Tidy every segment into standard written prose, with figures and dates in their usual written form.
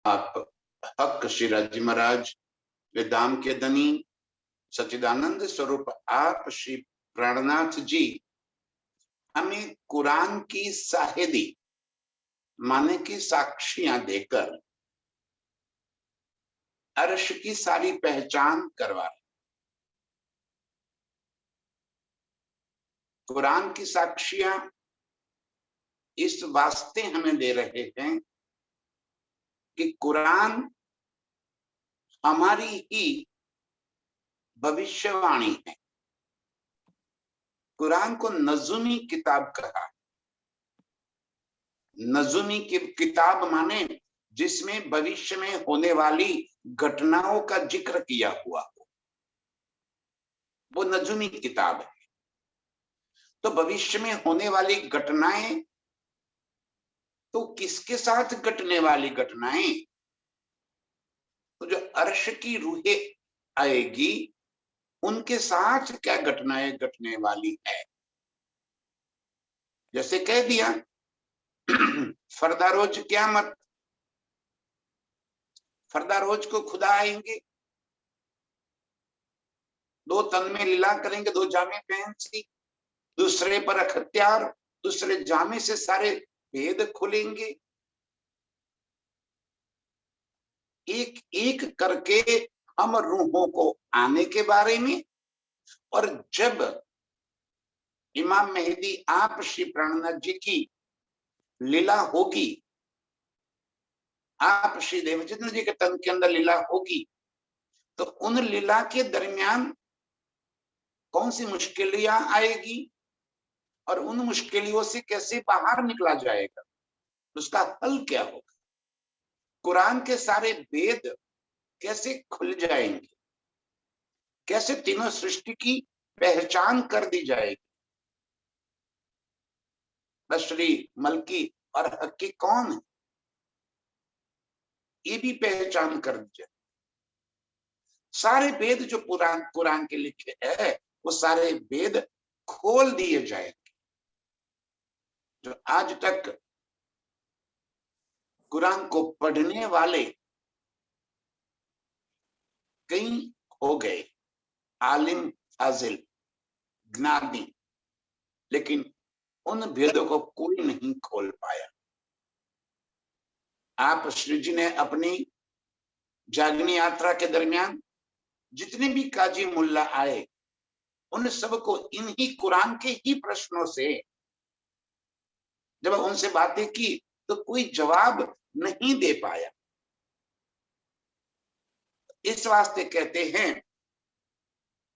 आप हक शिराजी महाराज, वेदाम के धनी सच्चिदानंद स्वरूप आप श्री प्राणनाथ जी हमें कुरान की साहिदी माने की साक्षियां देकर अर्श की सारी पहचान करवा रहे। कुरान की साक्षियां इस वास्ते हमें दे रहे हैं कि कुरान हमारी ही भविष्यवाणी है। कुरान को नजुमी किताब कहा। नजुमी की किताब माने जिसमें भविष्य में होने वाली घटनाओं का जिक्र किया हुआ हो, वो नजुमी किताब है। तो भविष्य में होने वाली घटनाएं तो किसके साथ घटने वाली घटनाएं? तो जो अर्श की रूहें आएगी उनके साथ क्या घटनाएं घटने वाली है। जैसे कह दिया फरदा रोज क़यामत, फरदा रोज को खुदा आएंगे, दो तन में लीला करेंगे, दो जामे पहन सी, दूसरे पर अख्तियार, दूसरे जामे से सारे भेद खुलेंगे। एक एक करके हम रूहों को आने के बारे में, और जब इमाम मेहदी आप श्री प्राणनाथ जी की लीला होगी, आप श्री देवचंद्र जी के तन के अंदर लीला होगी, तो उन लीला के दरमियान कौन सी मुश्किलियां आएगी और उन मुश्किलों से कैसे बाहर निकला जाएगा, उसका हल क्या होगा, कुरान के सारे वेद कैसे खुल जाएंगे, कैसे तीनों सृष्टि की पहचान कर दी जाएगी। बशरी, मलकी और हकी कौन है, ये भी पहचान कर दी जाए। सारे वेद जो कुरान के लिखे है वो सारे वेद खोल दिए जाएंगे। जो आज तक कुरान को पढ़ने वाले कई हो गए, आलिम, फाजिल, ज्ञानी, लेकिन उन भेदों को कोई नहीं खोल पाया। आप श्री जी ने अपनी जागनी यात्रा के दरमियान जितने भी काजी मुल्ला आए उन सबको इन्हीं कुरान के ही प्रश्नों से जब उनसे बातें की तो कोई जवाब नहीं दे पाया। इस वास्ते कहते हैं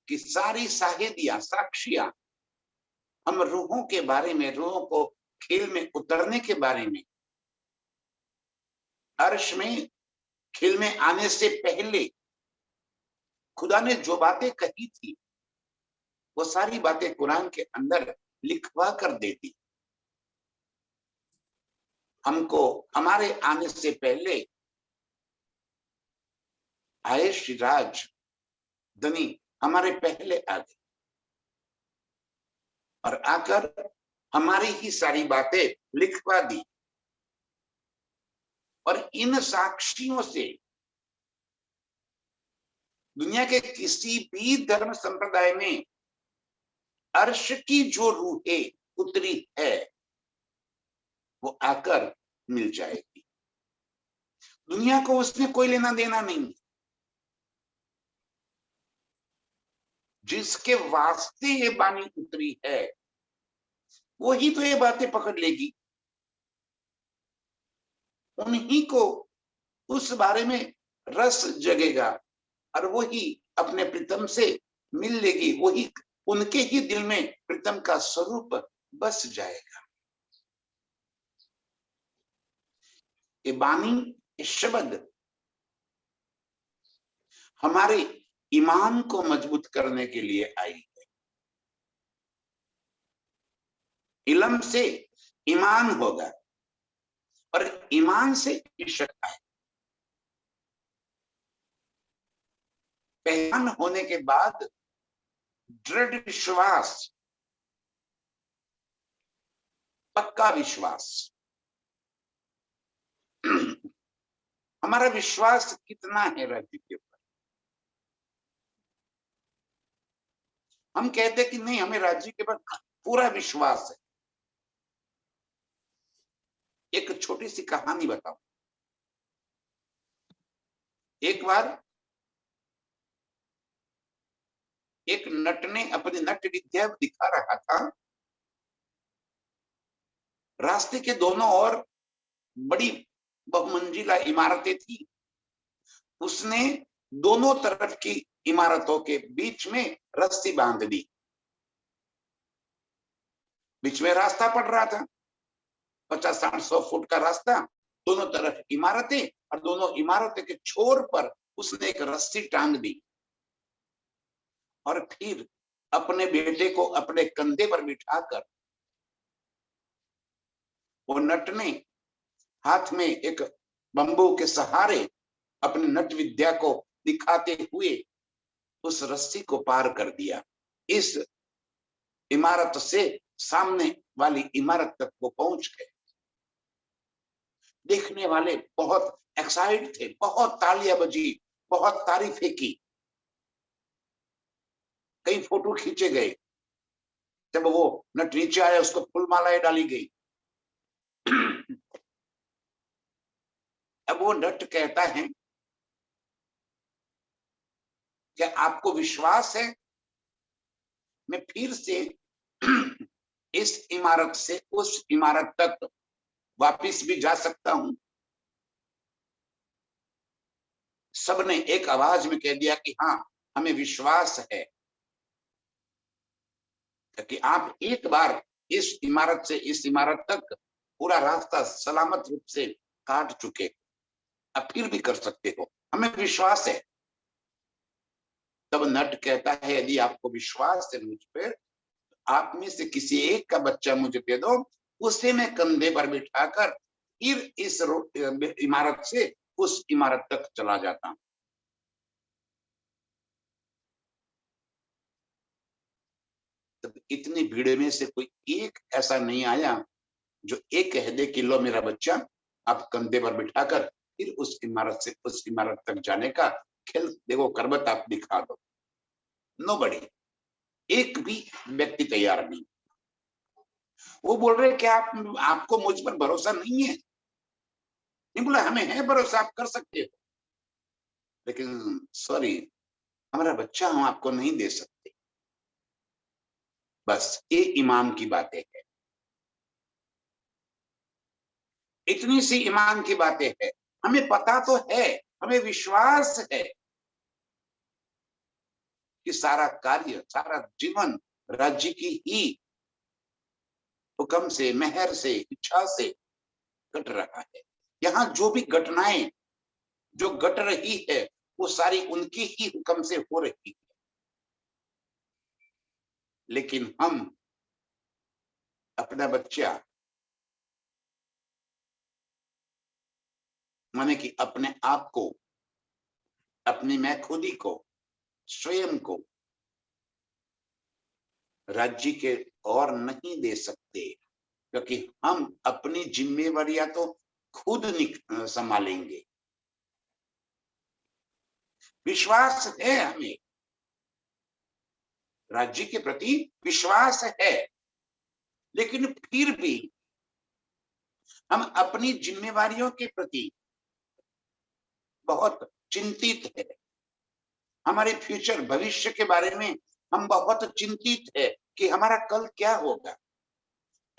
कि सारी साहिदियां, साक्षियां हम रूहों के बारे में, रूहों को खेल में उतरने के बारे में, अर्श में खेल में आने से पहले खुदा ने जो बातें कही थी वो सारी बातें कुरान के अंदर लिखवा कर देती। हमको हमारे आने से पहले आए शिराज धनी हमारे पहले आ गए और आकर हमारी ही सारी बातें लिखवा दी। और इन साक्षियों से दुनिया के किसी भी धर्म संप्रदाय में अर्श की जो रूहें उतरी है वो आकर मिल जाएगी। दुनिया को उसमें कोई लेना देना नहीं। जिसके वास्ते ये बानी उतरी है वो ही तो ये बातें पकड़ लेगी, उन्हीं को उस बारे में रस जगेगा और वो ही अपने प्रीतम से मिल लेगी, वही उनके ही दिल में प्रीतम का स्वरूप बस जाएगा। ये बानी, ये शब्द हमारे ईमान को मजबूत करने के लिए आई है। इल्म से ईमान होगा और ईमान से इश्क आए। पहचान होने के बाद दृढ़ विश्वास, पक्का विश्वास। हमारा विश्वास कितना है राज्य के ऊपर? हम कहते कि नहीं, हमें राज्य के ऊपर पूरा विश्वास है। एक छोटी सी कहानी बताऊं। एक बार एक नट ने अपनी नट विद्या दिखा रहा था। रास्ते के दोनों ओर बड़ी बहुमंजिला इमारतें थी। उसने दोनों तरफ की इमारतों के बीच में रस्सी बांध दी। बीच में रास्ता पड़ रहा था, 50-60-100 फुट का रास्ता, दोनों तरफ इमारतें, और दोनों इमारतें के छोर पर उसने एक रस्सी टांग दी और फिर अपने बेटे को अपने कंधे पर बिठाकर वो नट ने हाथ में एक बंबू के सहारे अपनी नट विद्या को दिखाते हुए उस रस्सी को पार कर दिया। इस इमारत से सामने वाली इमारत तक वो पहुंच गए। देखने वाले बहुत एक्साइट थे, बहुत तालियां बजी, बहुत तारीफें की, कई फोटो खींचे गए। जब वो नट नीचे आया, उसको फूल मालाएं डाली गई। अब वो नट कहता है, क्या आपको विश्वास है मैं फिर से इस इमारत से उस इमारत तक वापिस भी जा सकता हूं? सबने एक आवाज में कह दिया कि हाँ, हमें विश्वास है कि आप एक बार इस इमारत से इस इमारत तक पूरा रास्ता सलामत रूप से काट चुके, अब फिर भी कर सकते हो, हमें विश्वास है। तब नट कहता है, यदि आपको विश्वास है मुझ पर, आप में से किसी एक का बच्चा मुझे दे दो, उसे मैं कंधे पर बिठाकर फिर इस इमारत से उस इमारत तक चला जाता हूं। तब इतनी भीड़ में से कोई एक ऐसा नहीं आया जो एक कह दे कि लो मेरा बच्चा, आप कंधे पर बिठाकर फिर उस इमारत से उस इमारत तक जाने का खेल देखो, करबत आप दिखा दो। नोबडी, एक भी व्यक्ति तैयार नहीं। वो बोल रहे कि आपको मुझ पर भरोसा नहीं है? नहीं, बोला हमें है भरोसा, आप कर सकते हो, लेकिन सॉरी, हमारा बच्चा हम आपको नहीं दे सकते। बस ये ईमान की बातें है, इतनी सी ईमान की बातें है। हमें पता तो है, हमें विश्वास है कि सारा कार्य, सारा जीवन राज्य की ही हुक्म से, मेहर से, इच्छा से घट रहा है। यहाँ जो भी घटनाएं जो घट रही है, वो सारी उनकी ही हुक्म से हो रही है। लेकिन हम अपना बच्चा, माने कि अपने आप को, अपनी मैं खुदी को, स्वयं को राज्य के और नहीं दे सकते, क्योंकि हम अपनी जिम्मेवारियां तो खुद संभालेंगे। विश्वास है, हमें राज्य के प्रति विश्वास है, लेकिन फिर भी हम अपनी जिम्मेवारियों के प्रति बहुत चिंतित है। हमारे फ्यूचर, भविष्य के बारे में हम बहुत चिंतित है कि हमारा कल क्या होगा।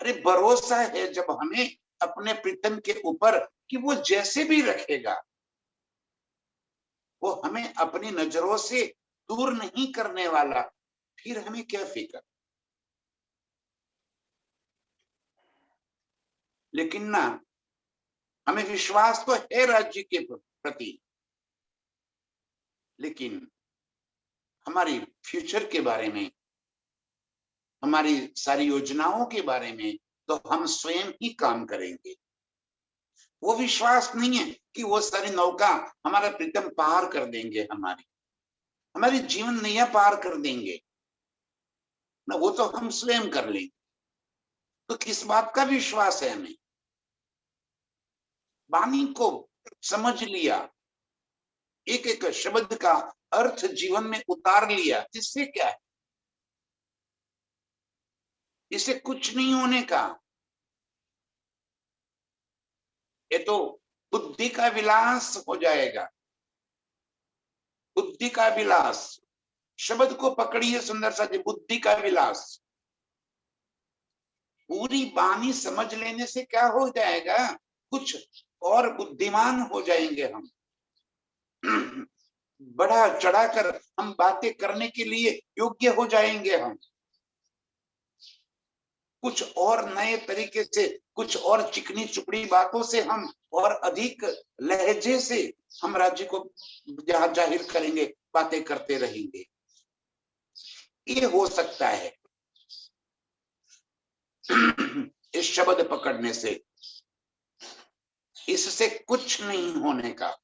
अरे भरोसा है जब हमें अपने प्रीतम के ऊपर कि वो जैसे भी रखेगा, वो हमें अपनी नजरों से दूर नहीं करने वाला, फिर हमें क्या फिक्र। लेकिन ना, हमें विश्वास तो है राज्य के प्रति, लेकिन हमारी फ्यूचर के बारे में, हमारी सारी योजनाओं के बारे में तो हम स्वयं ही काम करेंगे। वो विश्वास नहीं है कि वो सारी नौका हमारा प्रीतम पार कर देंगे, हमारी जीवन नैया पार कर देंगे ना, वो तो हम स्वयं कर लेंगे। तो किस बात का विश्वास है हमें? वाणी को समझ लिया, एक एक शब्द का अर्थ जीवन में उतार लिया, इससे क्या है? इससे कुछ नहीं होने का। ये तो बुद्धि का विलास हो जाएगा, बुद्धि का विलास। शब्द को पकड़िए सुंदर सा जी, बुद्धि का विलास। पूरी वाणी समझ लेने से क्या हो जाएगा? कुछ और बुद्धिमान हो जाएंगे हम। बढ़ा चढ़ाकर हम बातें करने के लिए योग्य हो जाएंगे हम। कुछ और नए तरीके से, कुछ और चिकनी चुपड़ी बातों से हम और अधिक लहजे से हम राज्य को जाहिर करेंगे, बातें करते रहेंगे। ये हो सकता है इस शब्द पकड़ने से। इससे कुछ नहीं होने का।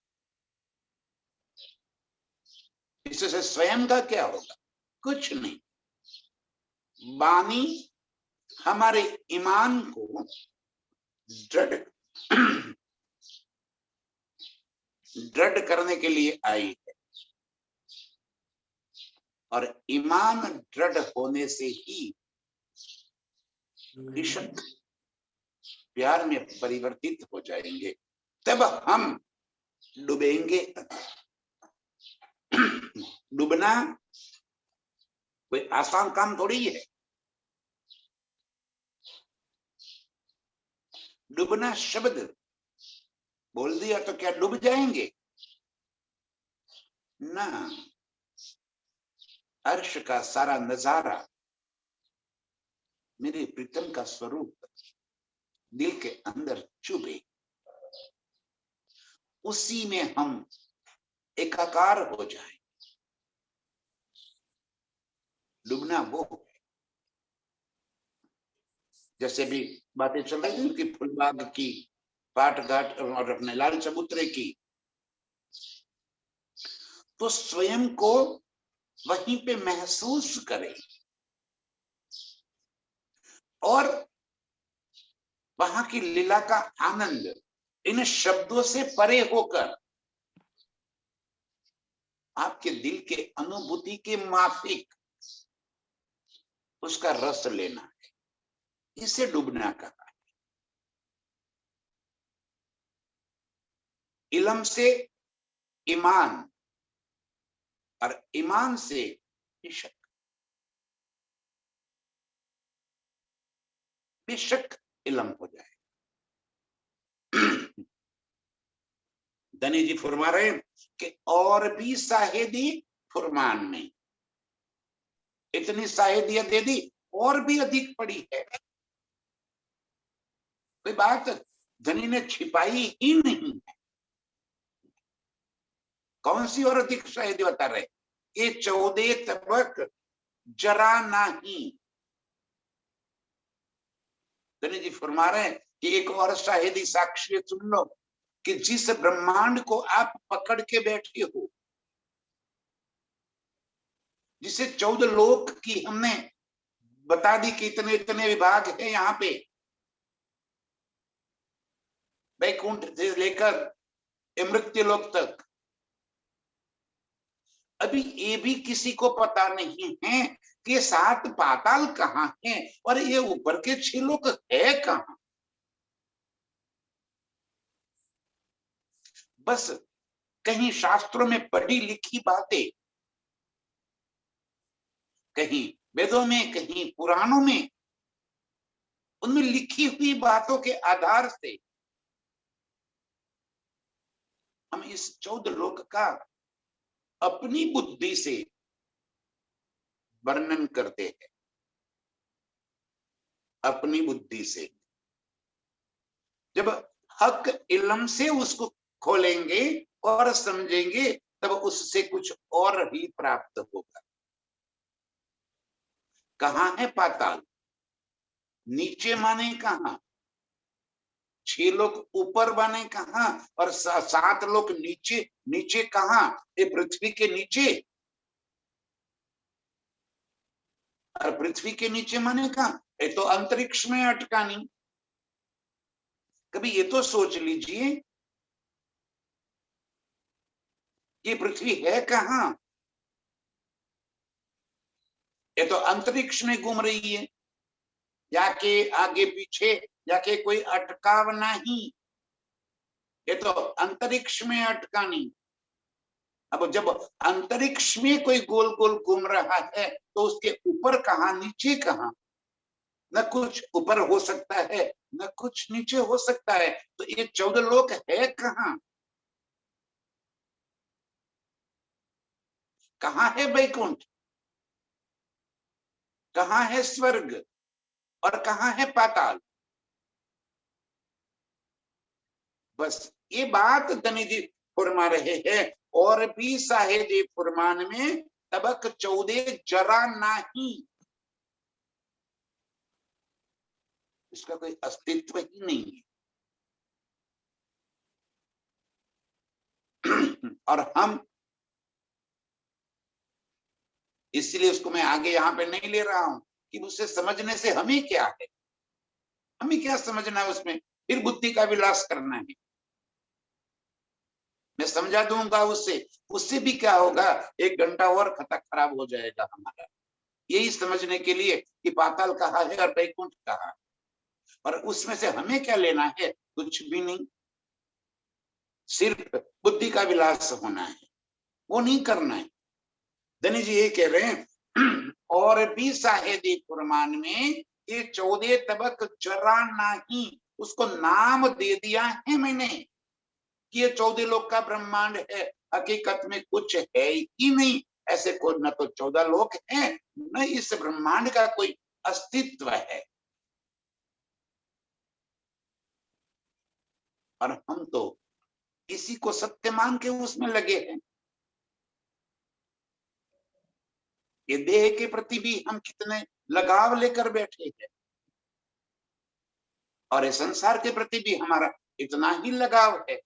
इससे स्वयं का क्या होगा? कुछ नहीं। वाणी हमारे ईमान को दृढ़ दृढ़ करने के लिए आई है, और ईमान दृढ़ होने से ही इश्क प्यार में परिवर्तित हो जाएंगे। तब हम डूबेंगे। डूबना कोई आसान काम थोड़ी है। डूबना शब्द बोल दिया तो क्या डूब जाएंगे? ना, अर्श का सारा नजारा, मेरे प्रीतम का स्वरूप दिल के अंदर चुभे, उसी में हम एकाकार हो जाए। डूबना वो है। जैसे भी बातें चल रही थी उनकी, फुलबाग की, पाट घाट और अपने लाल चबूतरे की, तो स्वयं को वहीं पे महसूस करें और वहां की लीला का आनंद इन शब्दों से परे होकर आपके दिल के अनुभूति के माफिक उसका रस लेना है। इसे डूबना कहा है। इल्म से ईमान और ईमान से इश्क। बेशक इल्म हो जाए। धनी जी फरमा रहे कि और भी शाहिदी फरमान में, इतनी शाहिदियत दे दी, और भी अधिक पड़ी है। कोई बात धनी ने छिपाई ही नहीं है। कौन सी और अधिक शाहिदी बता रहे? ये 14 तबक जरा नहीं। धनी जी फरमा रहे हैं कि एक और शाहिदी साक्ष्य सुन लो कि जिस ब्रह्मांड को आप पकड़ के बैठे हो, जिसे 14 लोक की हमने बता दी कि इतने इतने विभाग है यहाँ पे, वैकुंठ से लेकर मृत्यु लोक तक, अभी ये भी किसी को पता नहीं है कि 7 पाताल कहाँ है और ये ऊपर के 6 लोक है कहाँ। बस कहीं शास्त्रों में पढ़ी लिखी बातें, कहीं वेदों में, कहीं पुराणों में, उनमें लिखी हुई बातों के आधार से हम इस 14 लोक का अपनी बुद्धि से वर्णन करते हैं। अपनी बुद्धि से जब हक इल्म से उसको खोलेंगे और समझेंगे, तब उससे कुछ और ही प्राप्त होगा। कहाँ है पाताल? नीचे माने कहाँ? 6 लोग ऊपर माने कहाँ? और 7 लोग नीचे। नीचे कहाँ? ये पृथ्वी के नीचे। और पृथ्वी के नीचे माने कहाँ? ये तो अंतरिक्ष में अटकानी। कभी ये तो सोच लीजिए ये पृथ्वी है कहाँ? ये तो अंतरिक्ष में घूम रही है, या के आगे पीछे, या के कोई अटकाव नहीं, ये तो अंतरिक्ष में अटका नहीं। अब जब अंतरिक्ष में कोई गोल गोल घूम रहा है तो उसके ऊपर कहाँ, नीचे कहाँ? न कुछ ऊपर हो सकता है, न कुछ नीचे हो सकता है। तो ये 14 लोक है कहाँ? कहाँ है वैकुंठ, कहाँ है स्वर्ग, और कहाँ है पाताल? बस ये बात धनी जी फुरमा रहे हैं। और भी साहेब फुरमान में तबक 14 जरा नहीं, इसका कोई अस्तित्व ही नहीं है। और हम इसलिए उसको मैं आगे यहाँ पे नहीं ले रहा हूं कि उसे समझने से हमें क्या है, हमें क्या समझना है उसमें, फिर बुद्धि का विलास करना है। मैं समझा दूंगा उससे, उससे भी क्या होगा, 1 घंटा और खाता खराब हो जाएगा हमारा, यही समझने के लिए कि पाताल कहाँ है और वैकुंठ कहाँ है। और उसमें से हमें क्या लेना है, कुछ भी नहीं, सिर्फ बुद्धि का विलास होना है, वो नहीं करना है। धनी जी ये कह रहे हैं और भी साहेदी फुरमान में ये 14 तबक जरा नहीं, उसको नाम दे दिया है मैंने कि ये 14 लोक का ब्रह्मांड है, हकीकत में कुछ है ही नहीं। ऐसे को न तो 14 लोक है, न इस ब्रह्मांड का कोई अस्तित्व है। और हम तो इसी को सत्य मान के उसमें लगे हैं। ये देह के प्रति भी हम कितने लगाव लेकर बैठे हैं, और इस संसार के प्रति भी हमारा इतना ही लगाव है।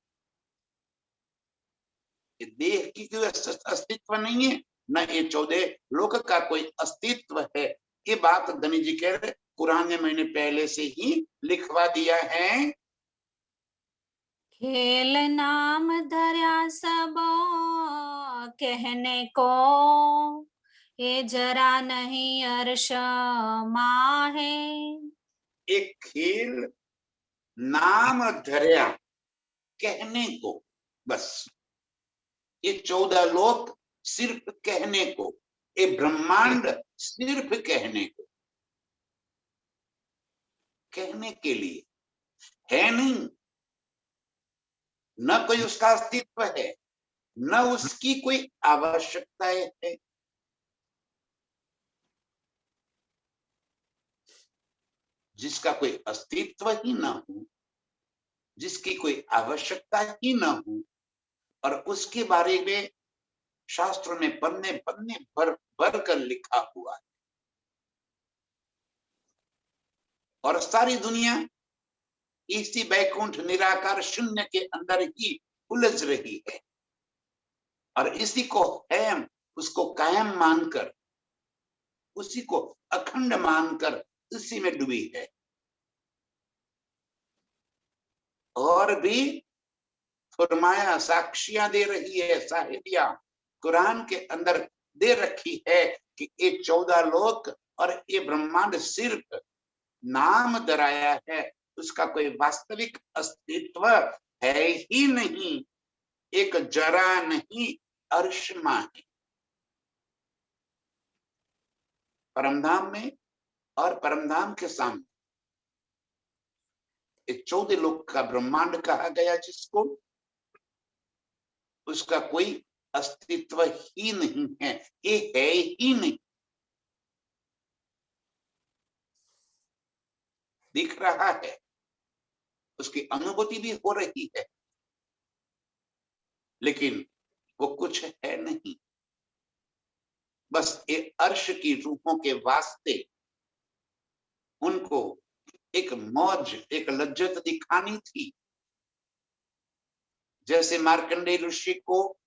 ये देह की कोई अस्तित्व नहीं है, न ये 14 लोक का कोई अस्तित्व है। ये बात धनी जी कह रहे, कुरान ने मैंने पहले से ही लिखवा दिया है। खेल नाम धर्या सब कहने को, ये जरा नहीं अर्श माहे। एक खेल नाम धर्या कहने को, बस ये 14 लोक सिर्फ कहने को, ये ब्रह्मांड सिर्फ कहने को, कहने के लिए है नहीं, न कोई उसका अस्तित्व है, न उसकी कोई आवश्यकता है। जिसका कोई अस्तित्व ही न हो, जिसकी कोई आवश्यकता ही न हो, और उसके बारे में शास्त्रों में पन्ने पन्ने भर भर कर लिखा हुआ है, और सारी दुनिया इसी बैकुंठ निराकार शून्य के अंदर ही उलझ रही है, और इसी को है, उसको कायम मानकर, उसी को अखंड मानकर उसी में डूबी है। और भी फरमाया, साक्षियां दे रही है, साहिदिया कुरान के अंदर दे रखी है कि ये 14 लोक और ये ब्रह्मांड सिर्फ नाम दराया है, उसका कोई वास्तविक अस्तित्व है ही नहीं, एक जरा नहीं अर्शमा है। परमधाम में और परमधाम के सामने 14 लोक का ब्रह्मांड कहा गया जिसको, उसका कोई अस्तित्व ही नहीं है, ये है ही नहीं। दिख रहा है, उसकी अनुभूति भी हो रही है, लेकिन वो कुछ है नहीं। बस ये अर्श की रूहों के वास्ते उनको एक मौज, एक लज्जत दिखानी थी। जैसे मार्कंडेय ऋषि को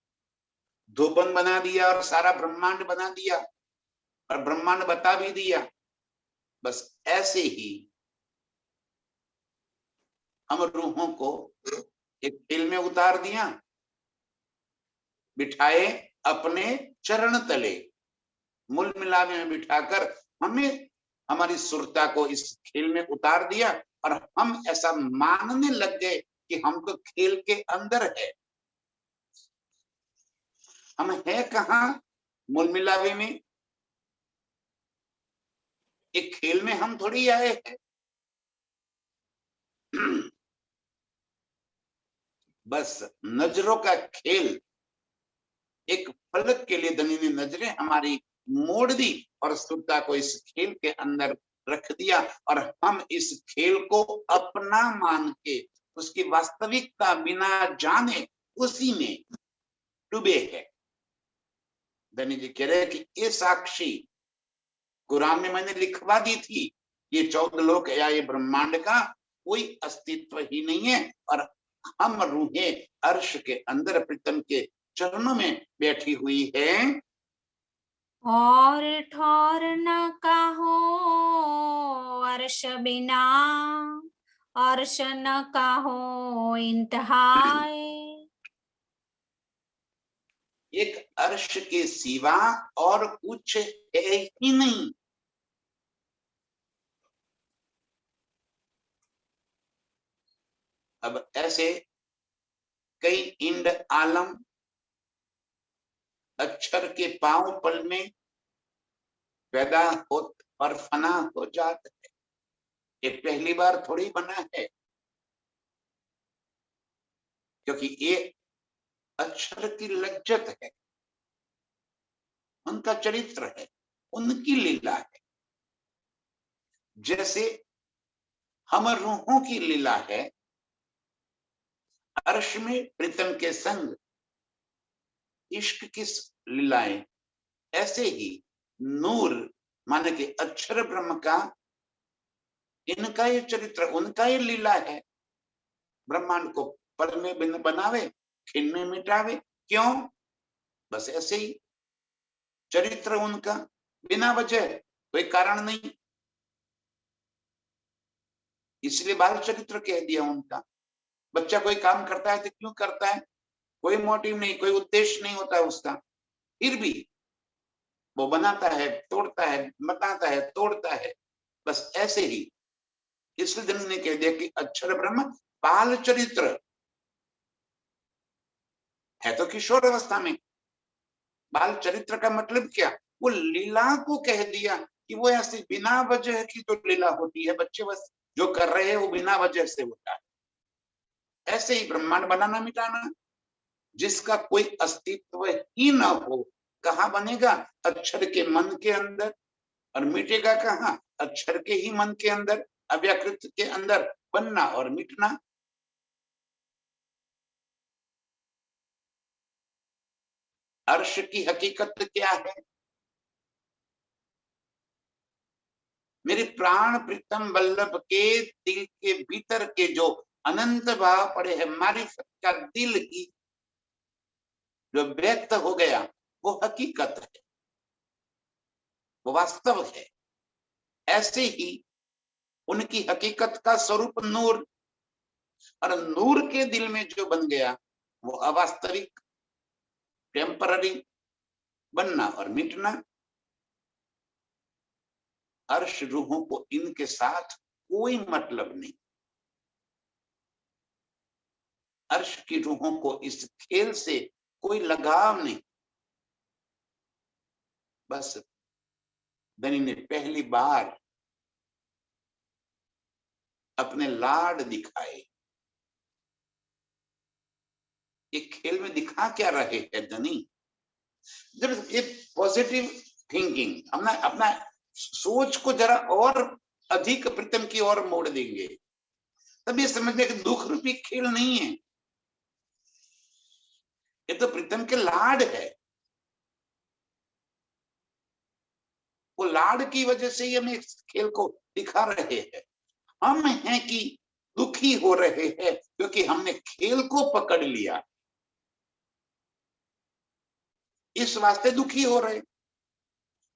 धोबन बना दिया और सारा ब्रह्मांड बना दिया और ब्रह्मांड बता भी दिया, बस ऐसे ही हम रूहों को एक खेल में उतार दिया बिठाए अपने चरण तले, मूल मिलावे में बिठाकर हमें हमारी सुरता को इस खेल में उतार दिया और हम ऐसा मानने लग गए कि हम तो खेल के अंदर है। हम है कहाँ मूल मिलावे में? एक खेल में हम थोड़ी आए हैं। बस नजरों का खेल, एक पलक के लिए धनी ने नजरें हमारी मोड़ दी और सुरता को इस खेल के अंदर रख दिया और हम इस खेल को अपना मान के उसकी वास्तविकता बिना जाने उसी में डूबे हैं। धनी जी कह रहे कि ये साक्षी कुरान में मैंने लिखवा दी थी, ये 14 लोक या ये ब्रह्मांड का कोई अस्तित्व ही नहीं है और हम रूहें अर्श के अंदर प्रीतम के चरणों में बैठी हुई है। और ठौर न कहो अर्श बिना, अर्श न कहो इंतहाए। एक अर्श के सिवा और कुछ है ही नहीं। अब ऐसे कई इंड आलम अक्षर के पांव पल में पैदा हो और फना हो जाते हैं। ये पहली बार थोड़ी बना है, क्योंकि ये अक्षर की लज्जत है, उनका चरित्र है, उनकी लीला है। जैसे हम रूहों की लीला है, अर्श में प्रीतम के संग इश्क की लीलाएं, ऐसे ही नूर माने कि अक्षर ब्रह्म का, इनका ये चरित्र, उनका ये लीला है। ब्रह्मांड को पल में बिन बनावे, खिन में मिटावे। क्यों? बस ऐसे ही चरित्र उनका, बिना वजह, कोई कारण नहीं, इसलिए बाल चरित्र कह दिया उनका। बच्चा कोई काम करता है तो क्यों करता है? कोई मोटिव नहीं, कोई उद्देश्य नहीं होता है उसका, फिर भी वो बनाता है, तोड़ता है, बताता है, तोड़ता है। बस ऐसे ही इसलिए धनी ने कह दिया कि अक्षर ब्रह्म बाल चरित्र है, तो किशोर अवस्था में। बाल चरित्र का मतलब क्या? वो लीला को कह दिया कि वो ऐसी बिना वजह की तो लीला होती है, बच्चे बस जो कर रहे हैं वो बिना वजह से होता है। ऐसे ही ब्रह्मांड बनाना मिटाना, जिसका कोई अस्तित्व ही ना हो, कहाँ बनेगा? अक्षर के मन के अंदर। और मिटेगा कहाँ? अक्षर के ही मन के अंदर, अव्याकृत के अंदर बनना और मिटना। अर्श की हकीकत क्या है? मेरे प्राण प्रीतम वल्लभ के दिल के भीतर के जो अनंत भाव पड़े हैं, मारिफत का दिल ही जो व्यक्त हो गया, वो हकीकत है, वो वास्तव है। ऐसे ही उनकी हकीकत का स्वरूप नूर, और नूर के दिल में जो बन गया वो अवास्तविक, टेम्पररी, बनना और मिटना। अर्श रूहों को इनके साथ कोई मतलब नहीं। अर्श की रूहों को इस खेल से कोई लगाव नहीं। बस धनी ने पहली बार अपने लाड दिखाए। एक खेल में दिखा क्या रहे हैं धनी? जब ये पॉजिटिव थिंकिंग, अपना अपना सोच को जरा और अधिक प्रीतम की ओर मोड़ देंगे, तब ये समझने कि दुख रूपी खेल नहीं है, ये तो प्रीतम के लाड है। वो लाड की वजह से ही हम इस खेल को दिखा रहे हैं। हम हैं कि दुखी हो रहे हैं क्योंकि हमने खेल को पकड़ लिया, इस वास्ते दुखी हो रहे।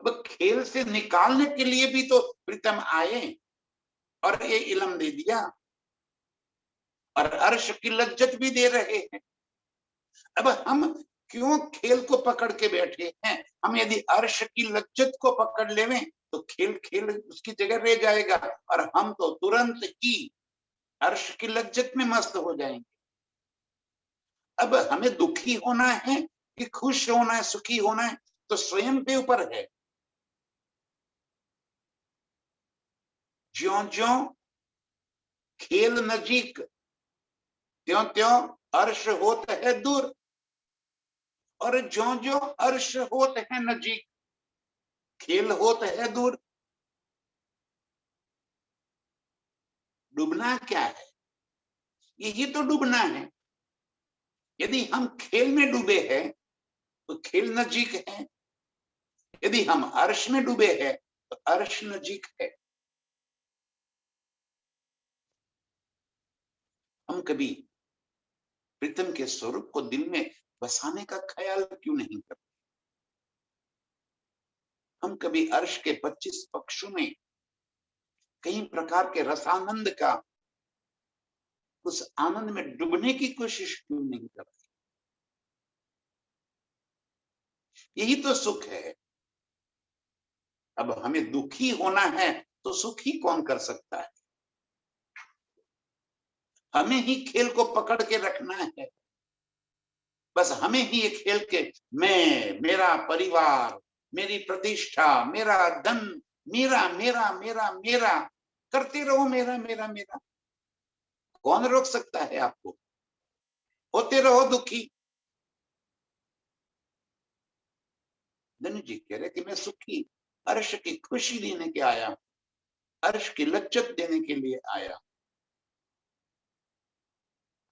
अब खेल से निकालने के लिए भी तो प्रीतम आए और ये इल्म दे दिया और अर्श की लज्जत भी दे रहे हैं। अब हम क्यों खेल को पकड़ के बैठे हैं? हम यदि अर्श की लज्जत को पकड़ लेवें तो खेल खेल उसकी जगह रह जाएगा, और हम तो तुरंत ही अर्श की लज्जत में मस्त हो जाएंगे। अब हमें दुखी होना है कि खुश होना है, सुखी होना है, तो स्वयं पे ऊपर है। ज्यों ज्यों खेल नजीक त्यों त्यों अर्श होत है दूर, और ज्यों ज्यों अर्श होत है नजीक खेल होत है दूर। डूबना क्या है? यही तो डूबना है। यदि हम खेल में डूबे हैं तो खेल नजीक है, यदि हम अर्श में डूबे हैं तो अर्श नजीक है। हम कभी प्रीतम के स्वरूप को दिल में बसाने का ख्याल क्यों नहीं करते? हम कभी अर्श के 25 पक्षों में कई प्रकार के रसानंद का, उस आनंद में डूबने की कोशिश क्यों नहीं करते? यही तो सुख है। अब हमें दुखी होना है तो सुखी कौन कर सकता है? हमें ही खेल को पकड़ के रखना है। बस हमें ही ये खेल के मैं, मेरा परिवार, मेरी प्रतिष्ठा, मेरा धन, मेरा मेरा मेरा मेरा करते रहो, मेरा मेरा मेरा। कौन रोक सकता है आपको? होते रहो दुखी। धनु जी कह रहे कि मैं सुखी अर्श की खुशी देने के आया, अर्श की लज्जत देने के लिए आया।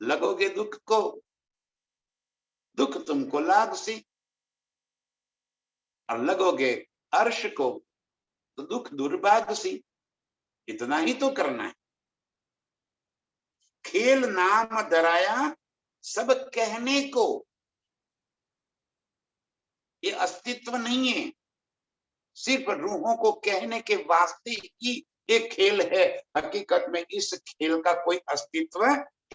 लगोगे दुख को, दुख तुमको लाग सी, और लगोगे अर्श को तो दुख दुर्भाग सी। इतना ही तो करना है। खेल नाम धराया सब कहने को, ये अस्तित्व नहीं है, सिर्फ रूहों को कहने के वास्ते ही एक खेल है। हकीकत में इस खेल का कोई अस्तित्व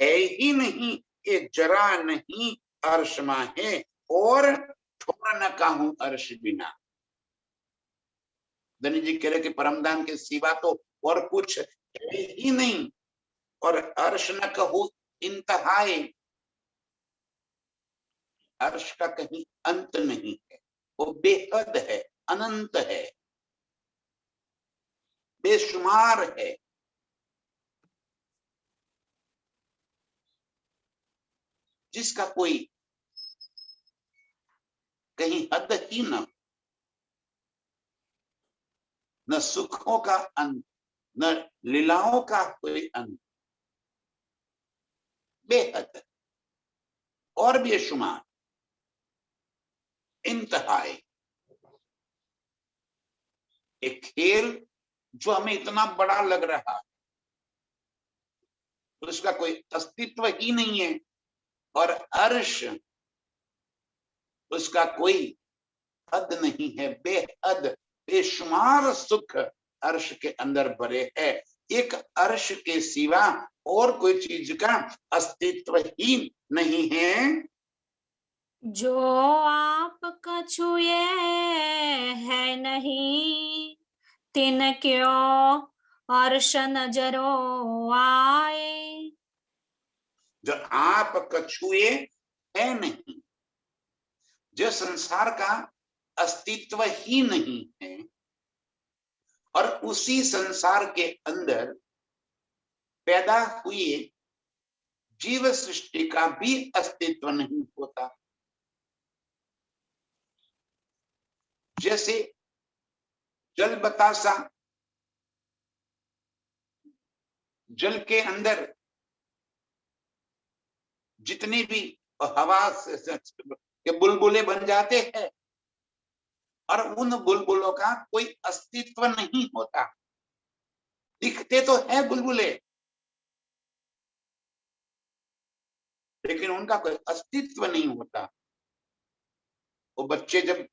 है ही नहीं। ये जरा नहीं अर्शमा है, और थोड़ा न कहूं अर्श बिना। धनी जी कह रहे कि परमधाम के सिवा तो और कुछ है ही नहीं, और अर्श न कहूं इंतहाए, अर्श का कहीं अंत नहीं है। वो बेहद है, अनंत है, बेशुमार है। जिसका कोई कहीं हद ही न सुखों का अंत, न लीलाओं का कोई अंत, बेहद और बेशुमार, इंतहाई। एक खेल जो हमें इतना बड़ा लग रहा है, उसका कोई अस्तित्व ही नहीं है, और अर्श उसका कोई हद नहीं है। बेहद बेशुमार सुख अर्श के अंदर भरे है। एक अर्श के सिवा और कोई चीज का अस्तित्व ही नहीं है। जो आप कछुए है नहीं, तिन क्यों अर्श नजरो आए। जो आप कछुए है नहीं, जो संसार का अस्तित्व ही नहीं है, और उसी संसार के अंदर पैदा हुए जीव सृष्टि का भी अस्तित्व नहीं होता। जैसे जल बतासा, जल के अंदर जितने भी हवा के बुलबुले बन जाते हैं, और उन बुलबुलों का कोई अस्तित्व नहीं होता। दिखते तो है बुलबुले, लेकिन उनका कोई अस्तित्व नहीं होता। वो बच्चे जब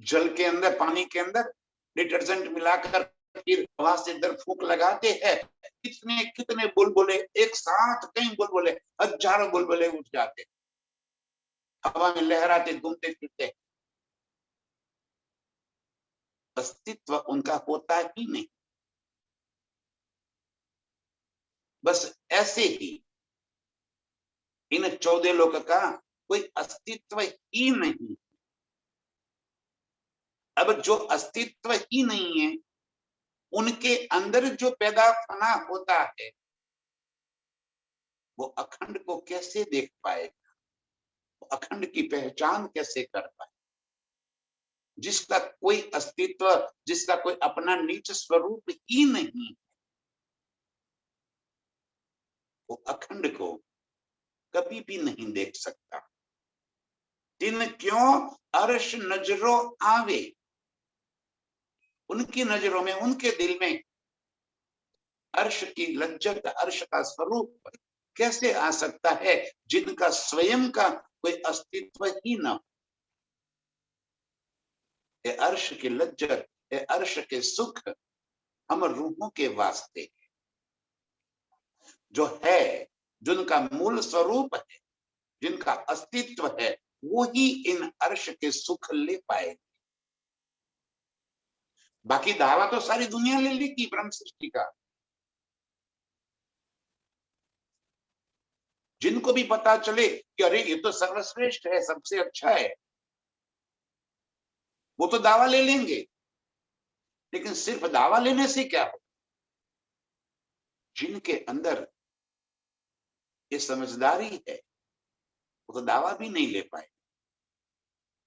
जल के अंदर, पानी के अंदर डिटर्जेंट मिलाकर फिर हवा से इधर फूंक लगाते हैं, कितने कितने बुलबुले एक साथ, कई बुलबुले, हजारों बुलबुले उठ जाते। हवा में लहराते घूमते फिरते, अस्तित्व उनका होता ही नहीं। बस ऐसे ही इन 14 लोक का कोई अस्तित्व ही नहीं। अब जो अस्तित्व ही नहीं है, उनके अंदर जो पैदा फना होता है, वो अखंड को कैसे देख पाएगा, वो अखंड की पहचान कैसे कर पाए? जिसका कोई अस्तित्व, जिसका कोई अपना निज स्वरूप ही नहीं, वो अखंड को कभी भी नहीं देख सकता। दिन क्यों अर्श नजरों आवे, उनकी नजरों में, उनके दिल में अर्श की लज्जत, अर्श का स्वरूप कैसे आ सकता है, जिनका स्वयं का कोई अस्तित्व ही न हो। ये अर्श की लज्जत, ये अर्श के सुख हम रूहों के वास्ते, जो है, जिनका मूल स्वरूप है, जिनका अस्तित्व है, वो ही इन अर्श के सुख ले पाए। बाकी दावा तो सारी दुनिया ले लेगी ब्रह्म सृष्टि का। जिनको भी पता चले कि अरे ये तो सर्वश्रेष्ठ है, सबसे अच्छा है, वो तो दावा ले लेंगे। लेकिन सिर्फ दावा लेने से क्या हो? जिनके अंदर ये समझदारी है, वो तो दावा भी नहीं ले पाए।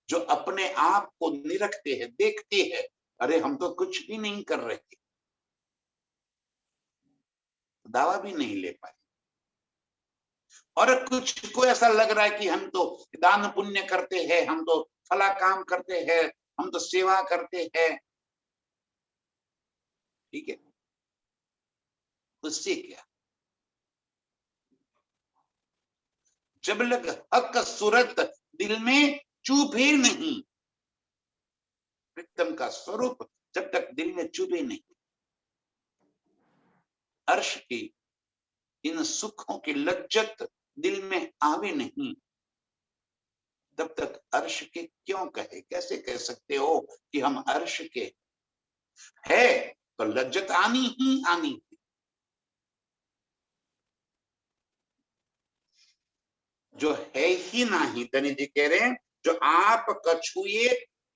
जो अपने आप को निरखते हैं, देखते हैं, अरे हम तो कुछ भी नहीं कर रहे, तो दावा भी नहीं ले पाए। और कुछ को ऐसा लग रहा है कि हम तो दान पुण्य करते हैं, हम तो फला काम करते हैं, हम तो सेवा करते हैं, ठीक है, उससे क्या? जब लग हक सूरत दिल में चुभे नहीं, प्रीतम का स्वरूप जब तक दिल में चुभे नहीं, अर्श की इन सुखों की लज्जत दिल में आवे नहीं, तब तक अर्श के क्यों कहे? कैसे कह सकते हो कि हम अर्श के है? तो लज्जत आनी ही आनी है। जो है ही नहीं, तनी जी कह रहे हैं, जो आप कछुए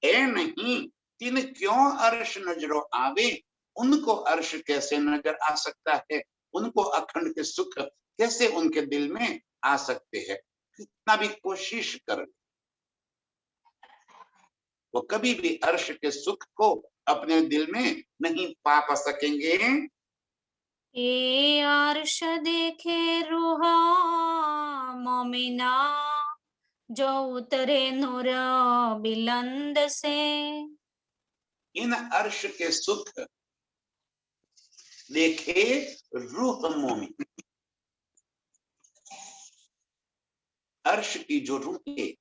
है नहीं, तिन क्यों अर्श नजरों आवे, उनको अर्श कैसे नजर आ सकता है, उनको अखंड के सुख कैसे उनके दिल में आ सकते हैं? कितना भी कोशिश कर, वो कभी भी अर्श के सुख को अपने दिल में नहीं पा सकेंगे। ए अर्श देखे रूहा मोमिना, जो उतरे नूर बिलंद से। इन अर्श के सुख देखे रूह मोमिन, अर्श की जो रूह है,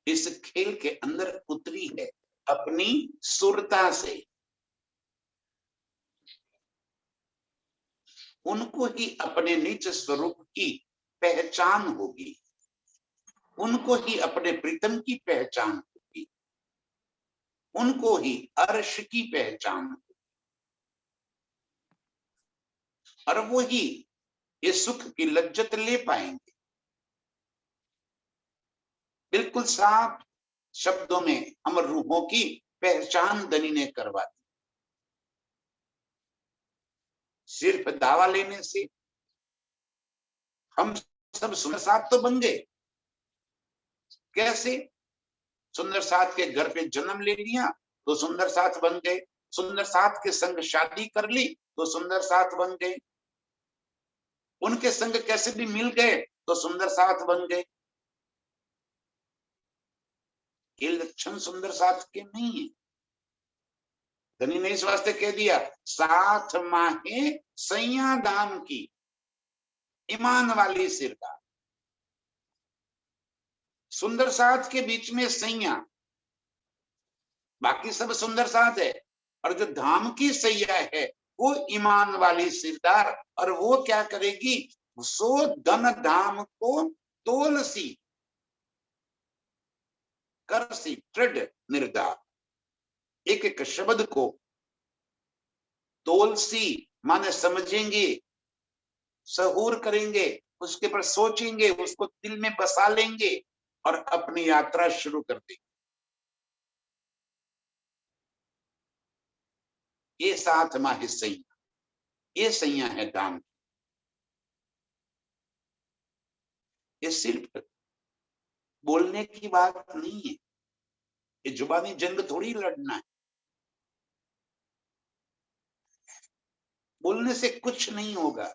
इस खेल के अंदर उतरी है अपनी सुरता से, उनको ही अपने निज स्वरूप की पहचान होगी, उनको ही अपने प्रीतम की पहचान होगी, उनको ही अर्श की पहचान होगी, और वो ही ये सुख की लज्जत ले पाएंगे। बिल्कुल साफ शब्दों में हम रूहों की पहचान धनी ने करवा दी। सिर्फ दावा लेने से हम सब सुंदर साथ तो बन गए। कैसे? सुंदर साथ के घर पे जन्म ले लिया तो सुंदर साथ बन गए, सुंदर साथ के संग शादी कर ली तो सुंदर साथ बन गए, उनके संग कैसे भी मिल गए तो सुंदर साथ बन गए। ये लक्षण सुंदर साथ के नहीं है। धनी ने इस वास्ते कह दिया, साथ माहे सैया दाम की, ईमान वाली सिरदार। सुंदर साथ के बीच में सैया, बाकी सब सुंदर साथ है, और जो धाम की सैया है वो ईमान वाली सिरदार। और वो क्या करेगी? सो धन धाम को तोलसी, कर सी दृढ़ निर्धार, एक एक शब्द को तोल सी माने समझेंगे, सहूर करेंगे, उसके पर सोचेंगे, उसको दिल में बसा लेंगे और अपनी यात्रा शुरू कर देंगे। ये सातवां हिस्सा, ये सैया है दान। ये सिर्फ बोलने की बात नहीं है, ये जुबानी जंग थोड़ी लड़ना है। बोलने से कुछ नहीं होगा।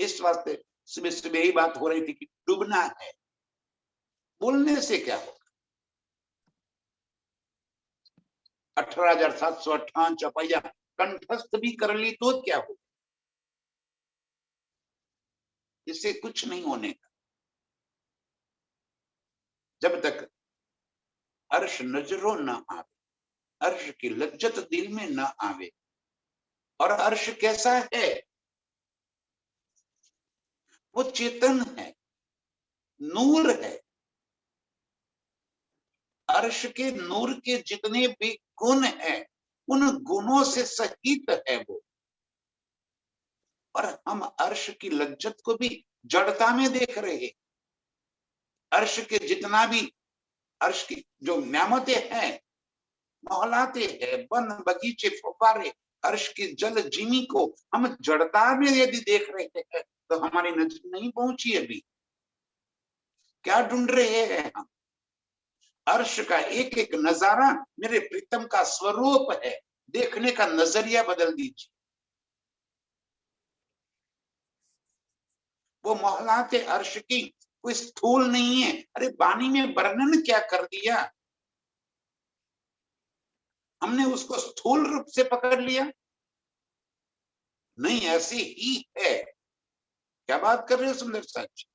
इस वास्ते सुबह सुबह ही बात हो रही थी कि डूबना है, बोलने से क्या होगा। 18,758 चौपाइया कंठस्थ भी कर ली तो क्या होगा, इससे कुछ नहीं होने का। जब तक अर्श नजरों न आवे, अर्श की लज्जत दिल में न आवे। और अर्श कैसा है, वो चेतन है, नूर है। अर्श के नूर के जितने भी गुण हैं, उन गुणों से सहित है वो। और हम अर्श की लज्जत को भी जड़ता में देख रहे हैं। अर्श के जितना भी अर्श की जो नेमतें हैं, मोहलाते हैं, वन बगीचे फुब्बारे, अर्श की जल जिमी को हम जड़ता में यदि देख रहे हैं तो हमारी नजर नहीं पहुंची अभी। क्या ढूंढ रहे हैं हम? अर्श का एक एक नजारा मेरे प्रीतम का स्वरूप है, देखने का नजरिया बदल दीजिए। वो मोहलाते अर्श की कोई स्थूल नहीं है। अरे वाणी में वर्णन क्या कर दिया, हमने उसको स्थूल रूप से पकड़ लिया। नहीं, ऐसी ही है। क्या बात कर रहे हो सुंदर सच।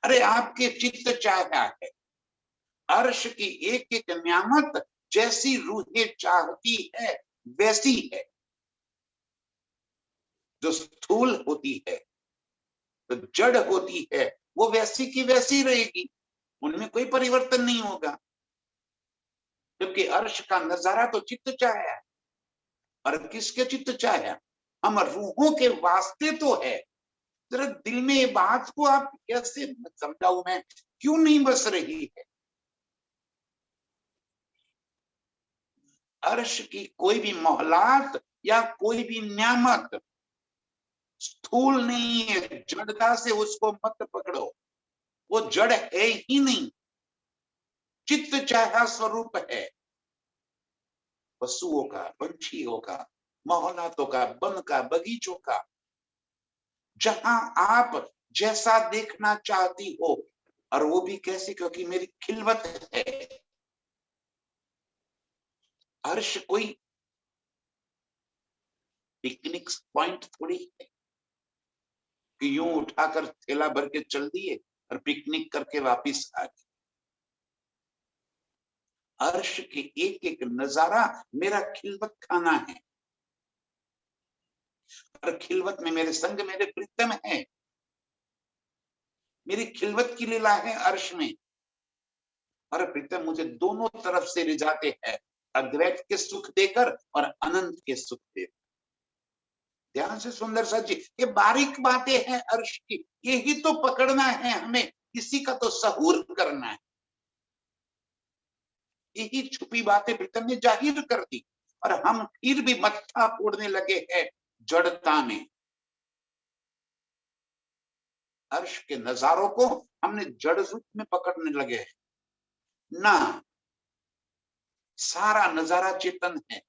अरे आपके चित्त चाहता है, अर्श की एक एक न्यामत जैसी रूहें चाहती है वैसी है। जो स्थूल होती है, तो जड़ होती है, वो वैसी की वैसी रहेगी, उनमें कोई परिवर्तन नहीं होगा। जबकि अर्श का नजारा तो चित्त चाहे। और किसके चित्त चाहे? हम रूहों के वास्ते तो है। जरा दिल में ये बात को आप कैसे समझाऊं मैं, क्यों नहीं बस रही है? अर्श की कोई भी मोहलात या कोई भी न्यामत स्थूल नहीं है। जड़ता से उसको मत पकड़ो, वो जड़ है ही नहीं, चित्त चाहा स्वरूप है। पशुओं का, पंछियों का, मोहलातों का, वन का, बगीचों का, जहां आप जैसा देखना चाहती हो। और वो भी कैसे? क्योंकि मेरी खिलवत है। अर्श कोई पिकनिक पॉइंट थोड़ी है कि यूं उठाकर थैला भर के चल दिए और पिकनिक करके वापिस आ गए। अर्श के एक एक नजारा मेरा खिलवत खाना है। और खिलवत में मेरे संग मेरे प्रीतम है। मेरी खिलवत की लीला है अर्श में। और प्रीतम मुझे दोनों तरफ से रिझाते हैं, अद्वैत के सुख देकर और अनंत के सुख देकर। ध्यान से सुंदर सा जी, ये बारीक बातें हैं अर्श की, यही तो पकड़ना है हमें, इसी का तो सहूर करना है। यही छुपी बातें प्रीतम ने जाहिर कर दी। और हम फिर भी मत्था फोड़ने लगे हैं जड़ता में। अर्श के नजारों को हमने जड़ रूप में पकड़ने लगे हैं ना। सारा नजारा चेतन है।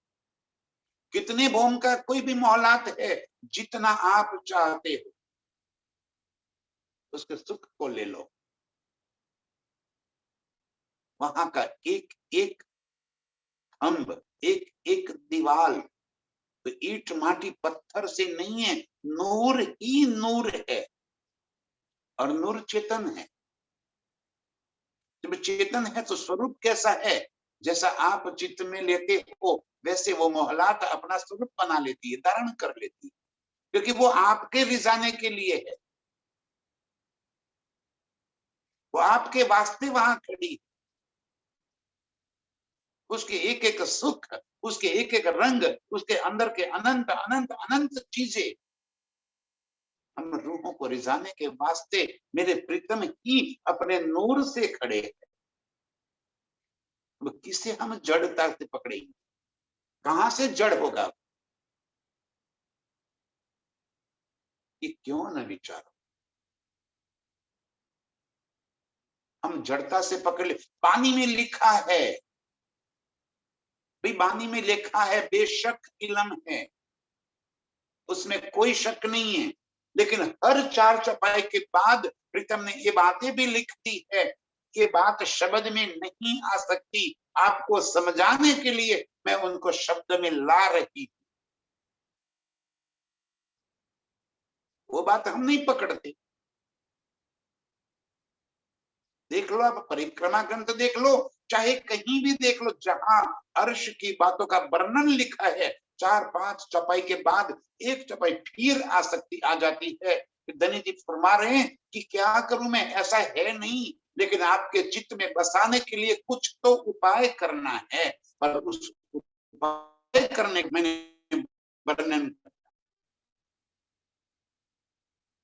कितने भौम का कोई भी मोहलात है, जितना आप चाहते हो उसके सुख को ले लो। वहां का एक एक खंभ, एक एक दीवाल तो ईंट माटी पत्थर से नहीं है, नूर ही नूर है। और नूर चेतन है। जब चेतन है तो स्वरूप कैसा है? जैसा आप चित्त में लेते हो वैसे वो मोहलात अपना स्वरूप बना लेती है, धारण कर लेती है, क्योंकि वो आपके रिझाने के लिए है। वो आपके वास्ते वहां खड़ी, उसके एक एक सुख, उसके एक एक रंग, उसके अंदर के अनंत अनंत अनंत चीजें हम रूहों को रिझाने के वास्ते मेरे प्रीतम ही अपने नूर से खड़े हैं। तो किसे हम जड़ता से पकड़ेंगे? कहां से जड़ होगा? ये क्यों न विचारो? हम जड़ता से पकड़ ले। पानी में लिखा है भाई, पानी में लिखा है बेशक इलम है, उसमें कोई शक नहीं है, लेकिन हर चार चौपाई के बाद प्रीतम ने ये बातें भी लिख दी है, ये बात शब्द में नहीं आ सकती, आपको समझाने के लिए मैं उनको शब्द में ला रही। वो बात हम नहीं पकड़ते। देख लो, आप परिक्रमा ग्रंथ देख लो, चाहे कहीं भी देख लो, जहां अर्श की बातों का वर्णन लिखा है, 4-5 चौपाई के बाद एक चौपाई फिर आ सकती आ जाती है। धनी जी फरमा रहे हैं कि क्या करूं मैं, ऐसा है नहीं, लेकिन आपके चित्त में बसाने के लिए कुछ तो उपाय करना है, पर उस उपाय करने का मैंने वर्णन,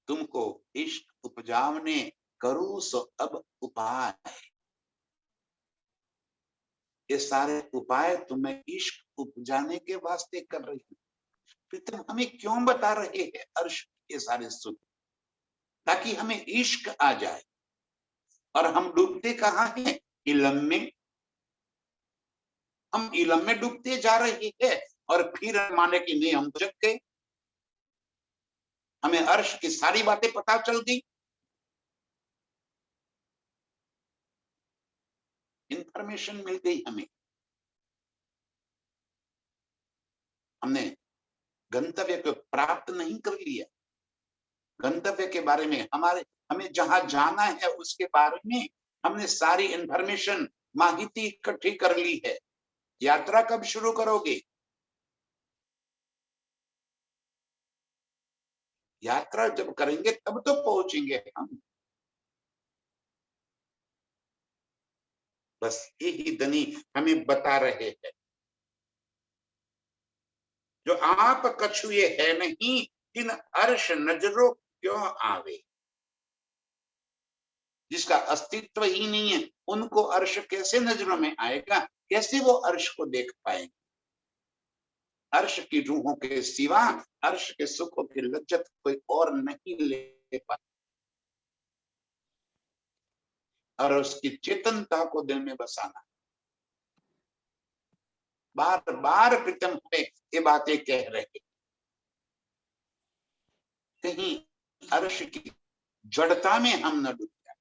तुमको इष्ट उपजावने करूं सो अब उपाय, ये सारे उपाय तुम्हें इश्क उपजाने के वास्ते कर रही हूं। प्रीतम हमें क्यों बता रहे हैं अर्श के सारे सुख? ताकि हमें इश्क आ जाए। और हम डूबते कहाँ हैं? इलम में। हम इलम में डूबते जा रहे हैं और फिर माने कि नहीं हम जग गए, हमें अर्श की सारी बातें पता चल गई, इंफॉर्मेशन मिल गई हमें, हमने गंतव्य को प्राप्त नहीं कर लिया। गंतव्य के बारे में हमें जहां जाना है उसके बारे में हमने सारी इंफॉर्मेशन माहिती इकट्ठी कर ली है। यात्रा कब शुरू करोगे? यात्रा जब करेंगे तब तो पहुंचेंगे हम। बस यही धनी हमें बता रहे हैं, जो आप कछुए है नहीं, इन अर्श नजरों क्यों आवे। जिसका अस्तित्व ही नहीं है, उनको अर्श कैसे नजरों में आएगा? कैसे वो अर्श को देख पाएंगे? अर्श की रूहों के सिवा अर्श के सुखों की लज्जत कोई और नहीं ले पाए, और उसकी चेतनता को दिल में बसाना। बार बार प्रीतम हमें ये बातें कह रहे, कहीं अर्श की जड़ता में हम न डूब जाए।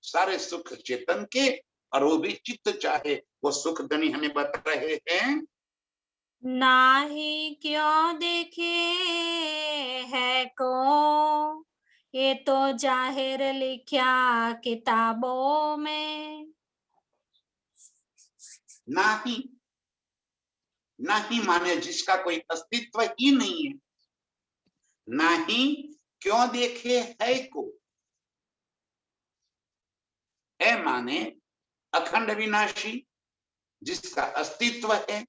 सारे सुख चेतन के, और वो भी चित्त चाहे वो सुख धनी हमें बता रहे हैं। नाही क्यों देखे है को, ये तो जाहिर लिखा किताबों में। नाही, नाही माने जिसका कोई अस्तित्व ही नहीं है। नाही क्यों देखे है को, है माने अखंड विनाशी, जिसका अस्तित्व है।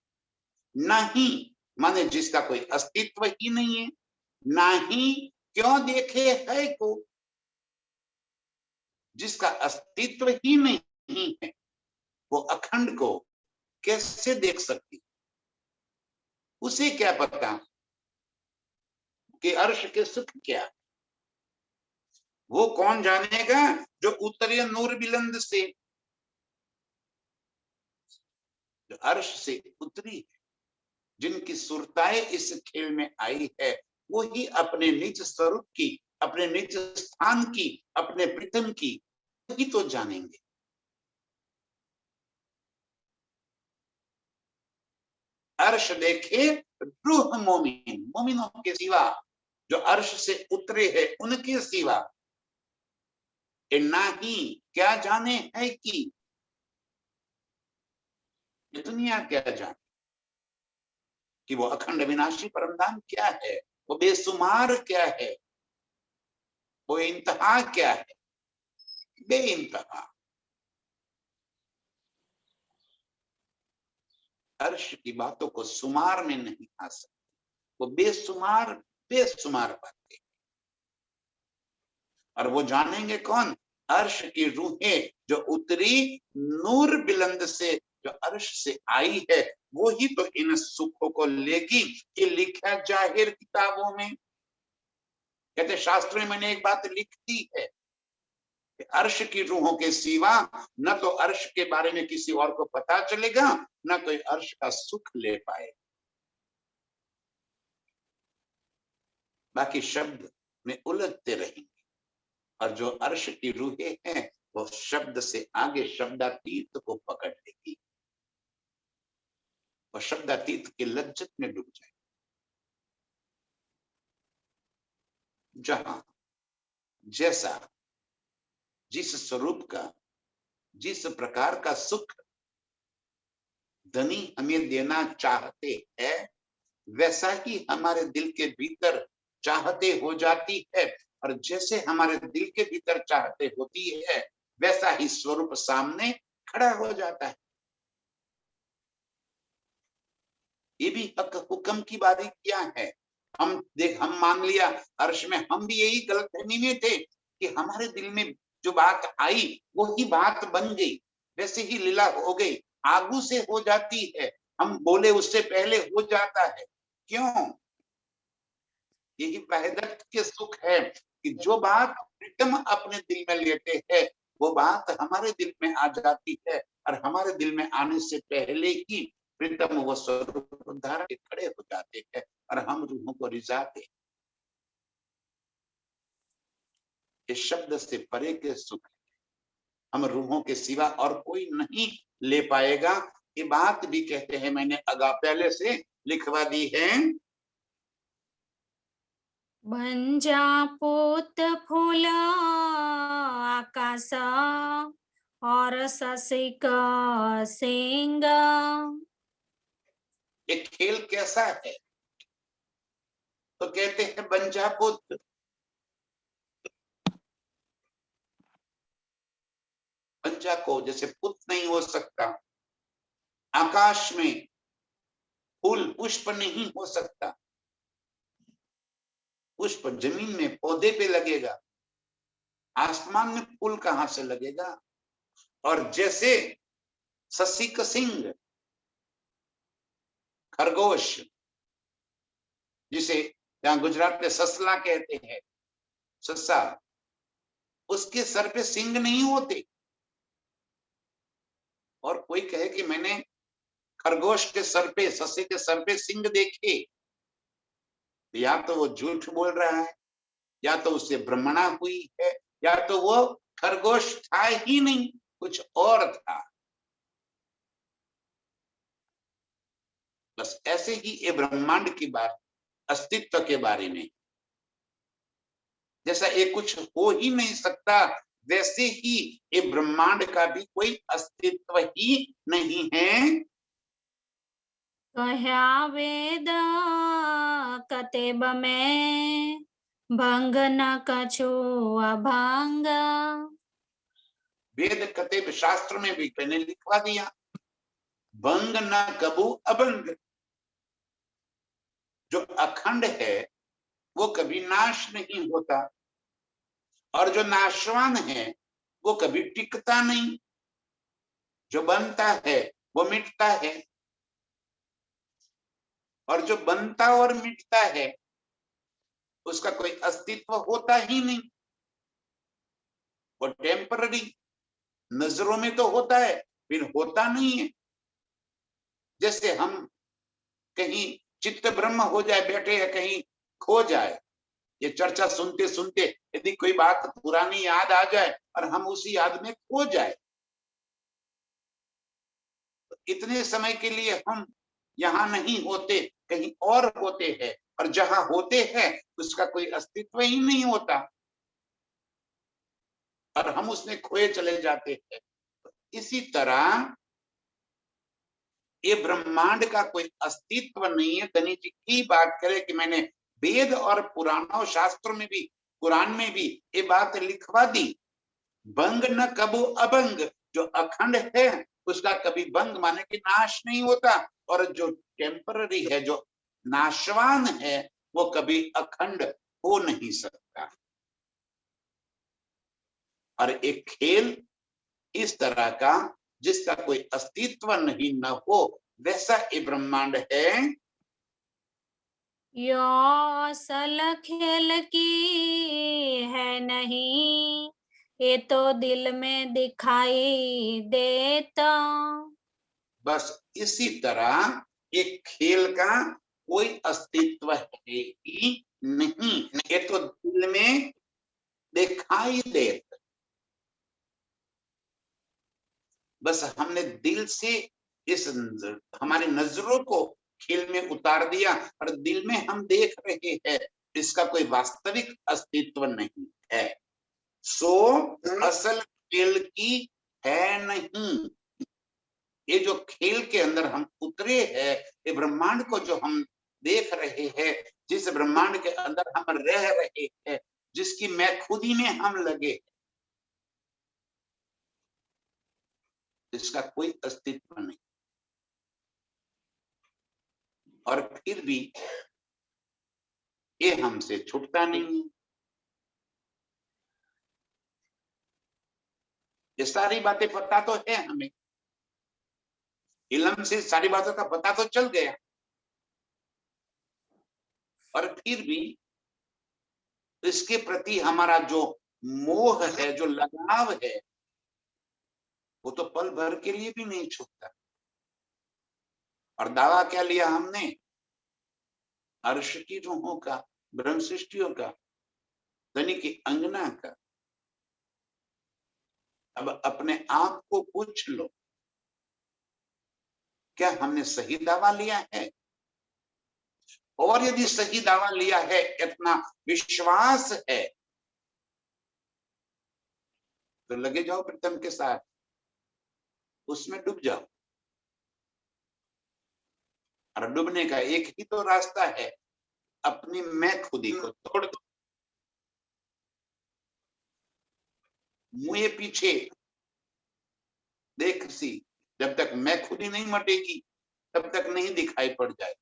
नहीं माने जिसका कोई अस्तित्व ही नहीं है। नाही क्यों देखे है को, जिसका अस्तित्व ही नहीं है, वो अखंड को कैसे देख सकती? उसे क्या पता कि अर्श के सुख क्या? वो कौन जानेगा जो उतरे नूर बिलंद से, जो अर्श से उतरी है, जिनकी सुरताएं इस खेल में आई है, वो ही अपने निज स्वरूप की, अपने निज स्थान की, अपने प्रीतम की ही तो जानेंगे। अर्श देखे रूह मोमिन, मोमिनों के सिवा, जो अर्श से उतरे हैं उनके सिवा ना ही क्या जाने है कि दुनिया क्या जाने कि वो अखंड विनाशी परमधाम क्या है, वो बेसुमार क्या है। वो इंतहा क्या है? बेइंतहा। अर्श की बातों को शुमार में नहीं आ सकती, वो बेशुमार बेशुमार बातें। और वो जानेंगे कौन? अर्श की रूहें जो उतरी नूर बिलंद से, जो अर्श से आई है, वो ही तो इन सुखों को लेगी कि लिखा जाहिर किताबों में। कहते शास्त्रों में मैंने एक बात लिख दी है, अर्श की रूहों के सिवा न तो अर्श के बारे में किसी और को पता चलेगा, न कोई अर्श का सुख ले पाए। बाकी शब्द में उलझते रहेंगे, और जो अर्श की रूहें हैं वो शब्द से आगे शब्दातीत को पकड़ लेगी, और शब्दातीत की लज्जत में डूब जाए। जहां जैसा जिस स्वरूप का जिस प्रकार का सुख धनी हमें देना चाहते हैं, वैसा ही हमारे दिल के भीतर चाहते हो जाती है। और जैसे हमारे दिल के भीतर चाहते होती है, वैसा ही स्वरूप सामने खड़ा हो जाता है। ये भी हक हुक्म की बारीकियां है। हम मान लिया अर्श में, हम भी यही गलतफहमी में थे कि हमारे दिल में जो बात आई वो ही बात बन गई, वैसे ही लीला हो गई, आगू से हो जाती है, हम बोले उससे पहले हो जाता है। क्यों? यही वहदत के सुख है कि जो बात प्रीतम अपने दिल में लेते हैं, वो बात हमारे दिल में आ जाती है, और हमारे दिल में आने से पहले ही प्रीतम वो स्वरूप धारण के खड़े हो जाते हैं, और हम रूहों को रिझाते। इस शब्द से परे के सुख हम रूहों के सिवा और कोई नहीं ले पाएगा। ये बात भी कहते हैं, मैंने अगा पहले से लिखवा दी है। बन जा पोत फूल आकाश और शशिक सिंह। एक खेल कैसा है? तो कहते हैं बन जा पुत्र। बंजा को जैसे पुत्र नहीं हो सकता, आकाश में फूल पुष्प नहीं हो सकता, पुष्प जमीन में पौधे पे लगेगा, आसमान में फूल कहां से लगेगा? और जैसे शशिक सिंह खरगोश, जिसे जहां गुजरात में ससला कहते हैं, सस्सा, उसके सर पे सिंग नहीं होते। और कोई कहे कि मैंने खरगोश के सर पे, सस्से के सर पे सिंग देखे, या तो वो झूठ बोल रहा है, या तो उससे भ्रमणा हुई है, या तो वो खरगोश था ही नहीं, कुछ और था। बस ऐसे ही ये ब्रह्मांड की बात, अस्तित्व के बारे में, जैसा ये कुछ हो ही नहीं सकता, वैसे ही ये ब्रह्मांड का भी कोई अस्तित्व ही नहीं है। कह्या वेद कतेब में भंग न कछु अभंग। वेद कतेब शास्त्र में भी मैंने लिखवा दिया, भंग न कबू अभंग। जो अखंड है वो कभी नाश नहीं होता, और जो नाशवान है वो कभी टिकता नहीं। जो बनता है वो मिटता है, और जो बनता और मिटता है उसका कोई अस्तित्व होता ही नहीं। वो टेम्पररी, नजरों में तो होता है फिर होता नहीं है। जैसे हम कहीं चित्त ब्रह्म हो जाए, बैठे या कहीं खो जाए, ये चर्चा सुनते सुनते यदि कोई बात पुरानी याद आ जाए और हम उसी याद में खो जाए, तो इतने समय के लिए हम यहाँ नहीं होते, कहीं और होते हैं, और जहां होते हैं उसका कोई अस्तित्व ही नहीं होता, और हम उसमें खोए चले जाते हैं। इसी तरह ये ब्रह्मांड का कोई अस्तित्व नहीं है। धनी जी की बात करें कि मैंने वेद और पुराणों शास्त्रों में भी कुरान में भी ये बात लिखवा दी, भंग न कबू अभंग, जो अखंड है उसका कभी भंग माने कि नाश नहीं होता, और जो टेम्पररी है, जो नाशवान है, वो कभी अखंड हो नहीं सकता। और एक खेल इस तरह का जिसका कोई अस्तित्व नहीं न हो, वैसा ये ब्रह्मांड है। यो असल खेल की है नहीं, ये तो दिल में दिखाई देता। बस इसी तरह एक खेल का कोई अस्तित्व है ही नहीं, ये तो दिल में दिखाई देता। बस हमने दिल से इस हमारी नजरों को खेल में उतार दिया और दिल में हम देख रहे हैं, इसका कोई वास्तविक अस्तित्व नहीं है। सो असल खेल की है नहीं। ये जो खेल के अंदर हम उतरे हैं, ये ब्रह्मांड को जो हम देख रहे हैं, जिस ब्रह्मांड के अंदर हम रह रहे हैं, जिसकी मैं खुदी में हम लगे, इसका कोई अस्तित्व नहीं। और फिर भी ये हमसे छूटता नहीं। ये सारी बातें पता तो है हमें, इल्म से सारी बातों का पता तो चल गया, और फिर भी इसके प्रति हमारा जो मोह है, जो लगाव है, वो तो पल भर के लिए भी नहीं छूटता। और दावा क्या लिया हमने? अर्श की रूहों का, ब्रह्म सृष्टियों का, धनी की अंगना का। अब अपने आप को पूछ लो, क्या हमने सही दावा लिया है? और यदि सही दावा लिया है, इतना विश्वास है, तो लगे जाओ प्रीतम के साथ, उसमें डूब जाओ। और डूबने का एक ही तो रास्ता है, अपनी मैं खुदी को तोड़ दो। मुंह पीछे देख सी, जब तक मैं खुदी नहीं मटेगी तब तक नहीं दिखाई पड़ जाए।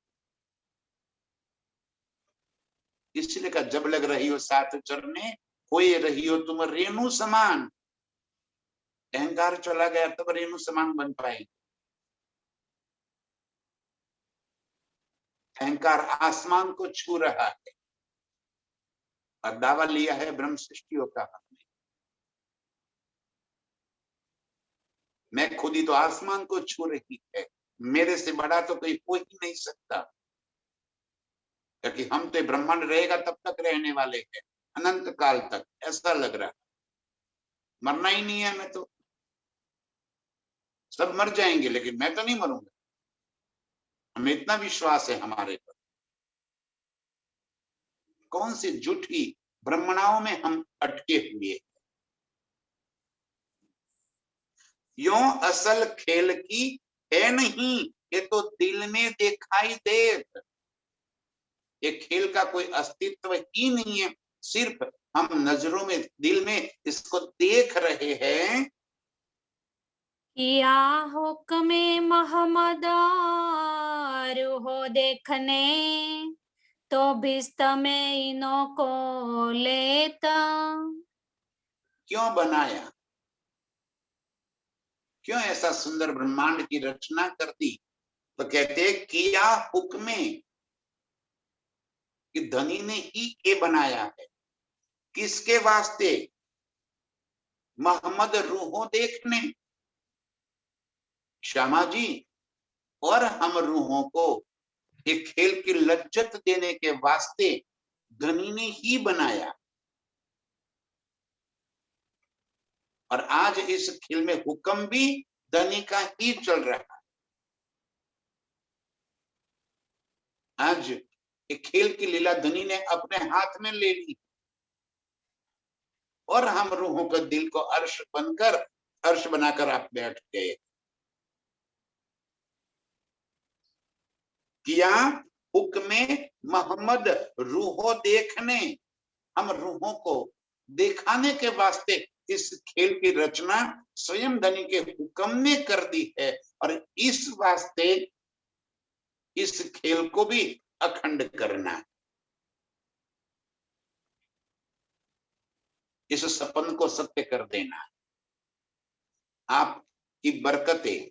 इसलिए का जब लग रही हो साथ चरने, खोए रही हो तुम रेणु समान। अहंकार चला गया तब रेणु समान बन पाएगी। अहंकार आसमान को छू रहा है, और दावा लिया है ब्रह्म सृष्टियों का। मैं खुद ही तो आसमान को छू रही है, मेरे से बड़ा तो कोई हो ही नहीं सकता, क्योंकि हम तो ब्रह्मांड रहेगा तब तक रहने वाले हैं, अनंत काल तक। ऐसा लग रहा है मरना ही नहीं है, मैं तो, सब मर जाएंगे लेकिन मैं तो नहीं मरूंगा। हमें इतना विश्वास है हमारे पर। कौन सी झूठी ब्रह्मणाओं में हम अटके हुए। यो असल खेल की है नहीं, ये तो दिल में दिखाई दे। ये खेल का कोई अस्तित्व ही नहीं है, सिर्फ हम नजरों में, दिल में इसको देख रहे हैं। या हुक्मे महमद हो देखने, तो भिस्त में इनो को लेता। क्यों बनाया, क्यों ऐसा सुंदर ब्रह्मांड की रचना कर दी? तो कहते किया हुक्मे, कि धनी ने ही ये बनाया है। किसके वास्ते? मोहम्मद रूहों देखने, श्यामा जी और हम रूहों को एक खेल की लज्जत देने के वास्ते धनी ने ही बनाया। और आज इस खेल में हुक्म भी धनी का ही चल रहा है। आज एक खेल की लीला धनी ने अपने हाथ में ले ली, और हम रूहों के दिल को अर्श बनकर, अर्श बनाकर आप बैठ गए। किया हुक्मे मोहम्मद रूहों देखने, हम रूहों को दिखाने के वास्ते इस खेल की रचना स्वयं धनी के हुक्म ने कर दी है, और इस वास्ते इस खेल को भी अखंड करना है। इस सपन को सत्य कर देना है। आपकी बरकतें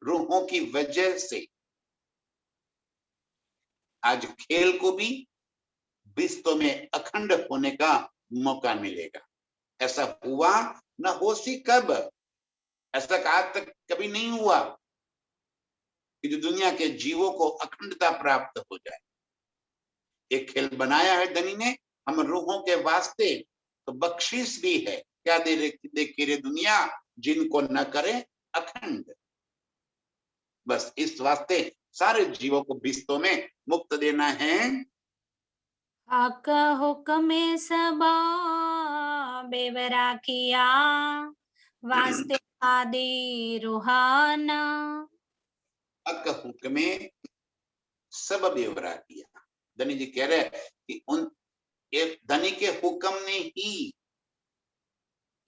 रूहों की वजह से आज खेल को भी विश्व में अखंड होने का मौका मिलेगा। ऐसा हुआ न हो सी कब, ऐसा आज तक कभी नहीं हुआ कि जो दुनिया के जीवों को अखंडता प्राप्त हो जाए। एक खेल बनाया है धनी ने हम रूहों के वास्ते, तो बख्शिश भी है। क्या देखी रे दुनिया, जिनको न करे अखंड। बस इस वास्ते सारे जीवों को विश्व में मुक्त देना है। हक हुक्मे सबा बेवरा किया, वास्ते आदि रूहाना। हक हुक्मे सब बेवरा किया। धनी जी कह रहे हैं कि उन एक धनी के हुक्म ने ही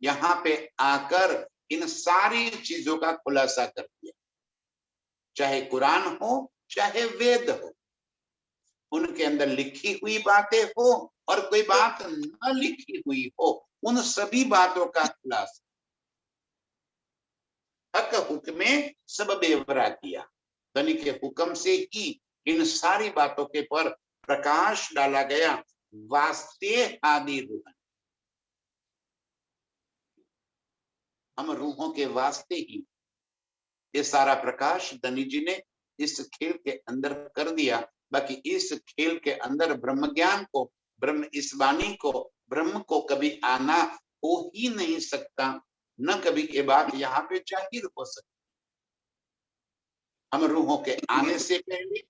यहाँ पे आकर इन सारी चीजों का खुलासा कर दिया। चाहे कुरान हो चाहे वेद हो, उनके अंदर लिखी हुई बातें हो और कोई बात न लिखी हुई हो, उन सभी बातों का खुलासा हक हुक्मे सब बेवरा किया। धनी के हुक्म से ही इन सारी बातों के पर प्रकाश डाला गया। वास्ते आदि रूह, हम रूहों के वास्ते ही ये सारा प्रकाश धनी जी ने इस खेल के अंदर कर दिया। बाकी इस खेल के अंदर ब्रह्म ज्ञान को, ब्रह्म इस वाणी को, ब्रह्म को कभी आना हो ही नहीं सकता, न कभी ये बात यहाँ पे जाहिर हो सकती। हम रूहों के आने से पहले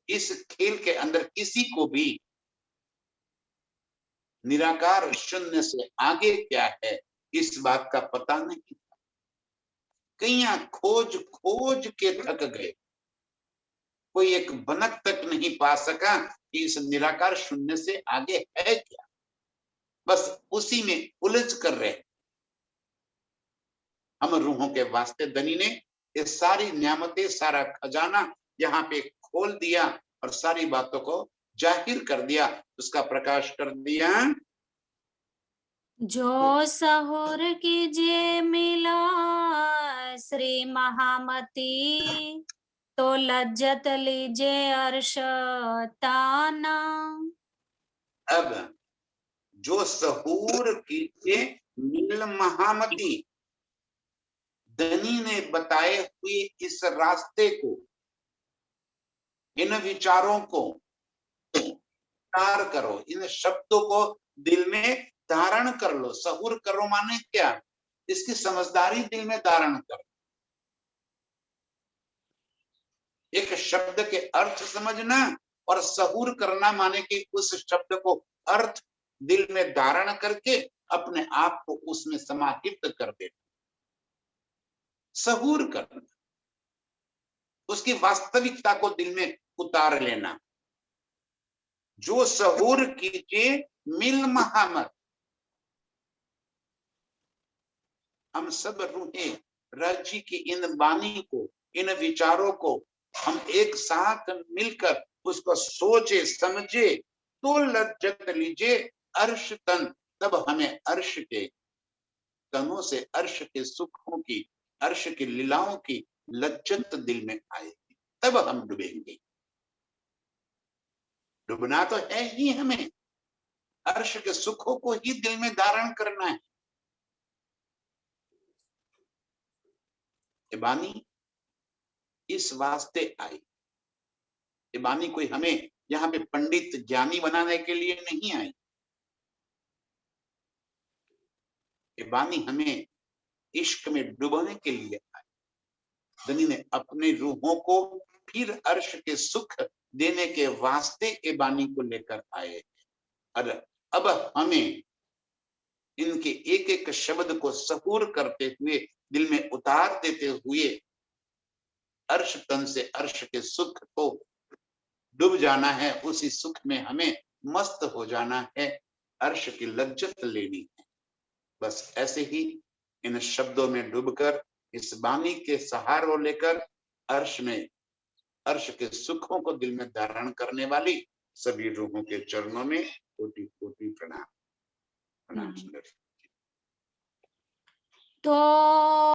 इस खेल के अंदर किसी को भी निराकार शून्य से आगे क्या है इस बात का पता नहीं था। कईयां खोज खोज के थक गए, कोई एक बनक तक नहीं पा सका कि इस निराकार शून्य से आगे है क्या। बस उसी में उलझ कर रहे। हम रूहों के वास्ते धनी ने ये सारी न्यामतें, सारा खजाना यहाँ पे खोल दिया और सारी बातों को जाहिर कर दिया, उसका प्रकाश कर दिया। जो सहूर कीजिए मिला श्री महामती, तो लज्जत लीजिए अर्श ताना। अब जो सहूर कीजिए मिल महामती, धनी ने बताए हुए इस रास्ते को, इन विचारों को धार करो, इन शब्दों को दिल में धारण कर लो। सहूर करो माने क्या, इसकी समझदारी दिल में धारण करो। एक शब्द के अर्थ समझना और सहूर करना माने कि उस शब्द को अर्थ दिल में धारण करके अपने आप को उसमें समाहित कर देना। सहूर करना, उसकी वास्तविकता को दिल में उतार लेना। जो सहूर कीजिए मिल महामत, हम सब रूहें राज्य की इन वाणी को, इन विचारों को हम एक साथ मिलकर उसको सोचे समझे तो लज्जत लीजिए अर्श तन, तब हमें अर्श के तनों से, अर्श के सुखों की, अर्श की लीलाओं की लज्जत दिल में आएगी, तब हम डूबेंगे। डूबना तो है ही हमें, अर्श के सुखों को ही दिल में धारण करना है। ये वाणी इस वास्ते आई, ये वाणी कोई हमें यहाँ पे पंडित ज्ञानी बनाने के लिए नहीं आई। ये वाणी हमें इश्क में डुबाने के लिए आई। धनी ने अपने रूहों को फिर अर्श के सुख देने के वास्ते ये वाणी को लेकर आए। और अब हमें इनके एक एक शब्द को सहूर करते हुए, दिल में उतार देते हुए अर्श तन से अर्श के सुख को डूब जाना है। उसी सुख में हमें मस्त हो जाना है, अर्श की लज्जत लेनी है। बस ऐसे ही इन शब्दों में डूबकर, इस वाणी के सहारों लेकर अर्श में, अर्श के सुखों को दिल में धारण करने वाली सभी रूहों के चरणों में कोटि कोटि प्रणाम। प्रणाम सुंदर। तो